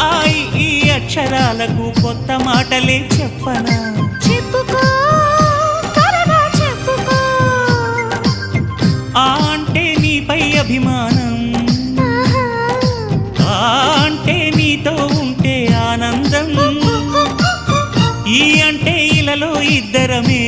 ఆయి ఈ అక్షరాలకు కొత్త మాటలే చెప్పనా చెప్పుకో త్వరగా చెప్పుకో ఆ అంటే నీపై అభిమానం ఆ అంటే నీతో ఉంటే ఆనందం ఈ అంటే ఇలలో ఇద్దరమే